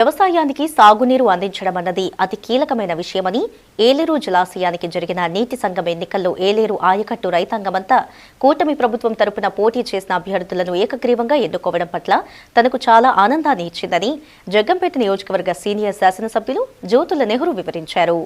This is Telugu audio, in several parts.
వ్యవసాయానికి సాగునీరు అందించడం అన్నది అతి కీలకమైన విషయమని ఏలేరు జలాశయానికి జరిగిన నీటి సంఘం ఎన్నికల్లో ఏలేరు ఆయకట్టు రైతాంగమంతా కూటమి ప్రభుత్వం తరపున పోటీ చేసిన అభ్యర్థులను ఏకగ్రీవంగా ఎన్నుకోవడం పట్ల తనకు చాలా ఆనందాన్ని ఇచ్చిందని జగ్గంపేట నియోజకవర్గ సీనియర్ శాసనసభ్యులు జ్యోతుల నెహ్రూ వివరించారు.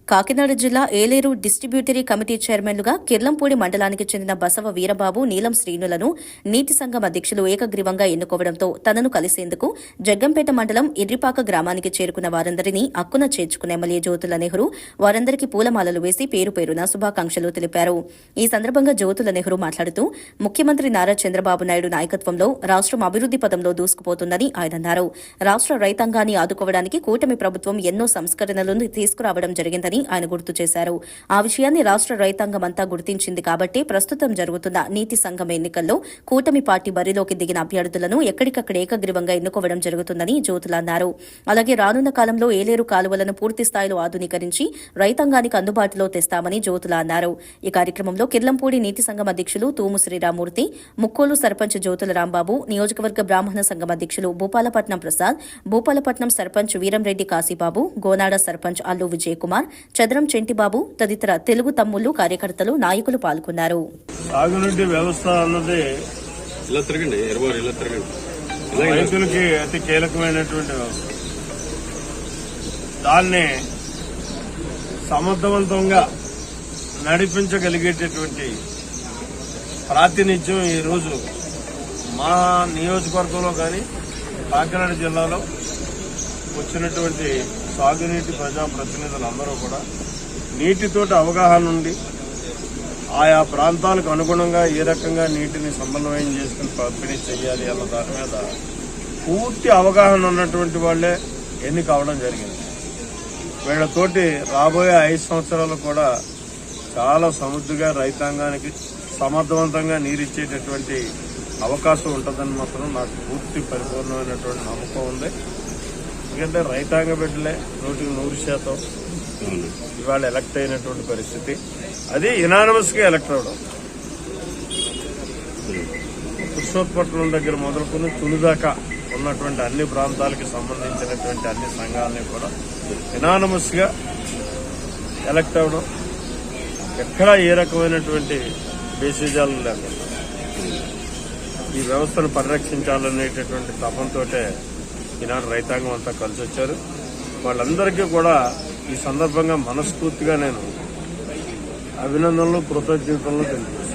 కాకినాడ జిల్లా ఏలేరు డిస్ట్రిబ్యూటరీ కమిటీ చైర్మన్లుగా కిర్లంపూడి మండలానికి చెందిన బసవ వీరబాబు, నీలం శ్రీనులను నీటి సంఘం అధ్యక్షులు ఏకగ్రీవంగా ఎన్నుకోవడంతో తనను కలిసేందుకు జగ్గంపేట మండలం ఇర్రిపాక గ్రామానికి చేరుకున్న వారందరినీ అక్కున చేర్చుకున్న ఎమ్మెల్యే జ్యోతుల నెహ్రూ వారందరికీ పూలమాలలు వేసి పేరు పేరున శుభాకాంక్షలు తెలిపారు. ఈ సందర్భంగా జ్యోతుల నెహ్రూ మాట్లాడుతూ ముఖ్యమంత్రి నారా చంద్రబాబు నాయుడు నాయకత్వంలో రాష్ట్రం అభివృద్ది పదంలో దూసుకుపోతుందని ఆయన అన్నారు. రాష్ట్ర రైతాంగాన్ని ఆదుకోవడానికి కూటమి ప్రభుత్వం ఎన్నో సంస్కరణలను తీసుకురావడం జరిగిందని ఆయన గుర్తు చేశారు. ఆ విషయాన్ని రాష్ట్ర రైతాంగం అంతా గుర్తించింది కాబట్టి ప్రస్తుతం జరుగుతున్న నీటి సంఘం ఎన్నికల్లో కూటమి పార్టీ బరిలోకి దిగిన అభ్యర్థులను ఎక్కడికక్కడ ఏకగ్రీవంగా ఎన్నుకోవడం జరుగుతుందని జ్యోతుల అన్నారు. అలాగే రానున్న కాలంలో ఏలేరు కాలువలను పూర్తి స్థాయిలో ఆధునీకరించి రైతాంగానికి అందుబాటులో తెస్తామని జ్యోతుల అన్నారు. ఈ కార్యక్రమంలో కిర్లంపూడి నీటి సంఘం అధ్యక్షులు తూము శ్రీరామూర్తి, ముక్కోలు సర్పంచ్ జ్యోతుల రాంబాబు, నియోజకవర్గ బ్రాహ్మణ సంఘం అధ్యక్షులు భూపాలపట్నం ప్రసాద్, భూపాలపట్నం సర్పంచ్ వీరంరెడ్డి కాశీబాబు, గోనాడ సర్పంచ్ అల్లు విజయకుమార్, చదరం చెంటిబాబు తదితర తెలుగు తమ్ముళ్లు, కార్యకర్తలు, నాయకులు పాల్గొన్నారు. సాగునీటి వ్యవస్థ అన్నది రైతులకి అతి కీలకమైనటువంటి వ్యవస్థ. దాన్ని సమర్థవంతంగా నడిపించగలిగేటటువంటి ప్రాతినిధ్యం ఈరోజు మా నియోజకవర్గంలో కానీ కాకినాడ జిల్లాలో వచ్చినటువంటి సాగునీటి ప్రజాప్రతినిధులందరూ కూడా నీటితోటి అవగాహన ఉండి ఆయా ప్రాంతాలకు అనుగుణంగా ఏ రకంగా నీటిని సమన్వయం చేసుకుని పంపిణీ చేయాలి అన్న దాని మీద పూర్తి అవగాహన ఉన్నటువంటి వాళ్లే ఎన్నిక అవడం జరిగింది. వీళ్లతోటి రాబోయే 5 సంవత్సరాలు కూడా చాలా సమృద్ధిగా రైతాంగానికి సమర్థవంతంగా నీరిచ్చేటటువంటి అవకాశం ఉంటుందని మాత్రం నాకు పూర్తి పరిపూర్ణమైనటువంటి నమ్మకం ఉంది. ఎందుకంటే రైతాంగ బిడ్డలే 100% ఇవాళ ఎలక్ట్ అయినటువంటి పరిస్థితి. అది యునానిమస్ గా ఎలక్ట్ అవడం. పురుషోత్పట్నం దగ్గర మొదలుకొని తునిదాకా ఉన్నటువంటి అన్ని ప్రాంతాలకి సంబంధించినటువంటి అన్ని సంఘాలని కూడా యునానిమస్ గా ఎలక్ట్ అవడం, ఎక్కడా ఏ రకమైనటువంటి బేసిజాలు లేకుండా ఈ వ్యవస్థను పరిరక్షించాలనేటటువంటి తపంతోటే ఈనాడు రైతాంగం అంతా కలిసి వచ్చారు. వాళ్ళందరికీ కూడా ఈ సందర్భంగా మనస్ఫూర్తిగా నేను అభినందనలు, కృతజ్ఞతలు తెలియజేస్తాను.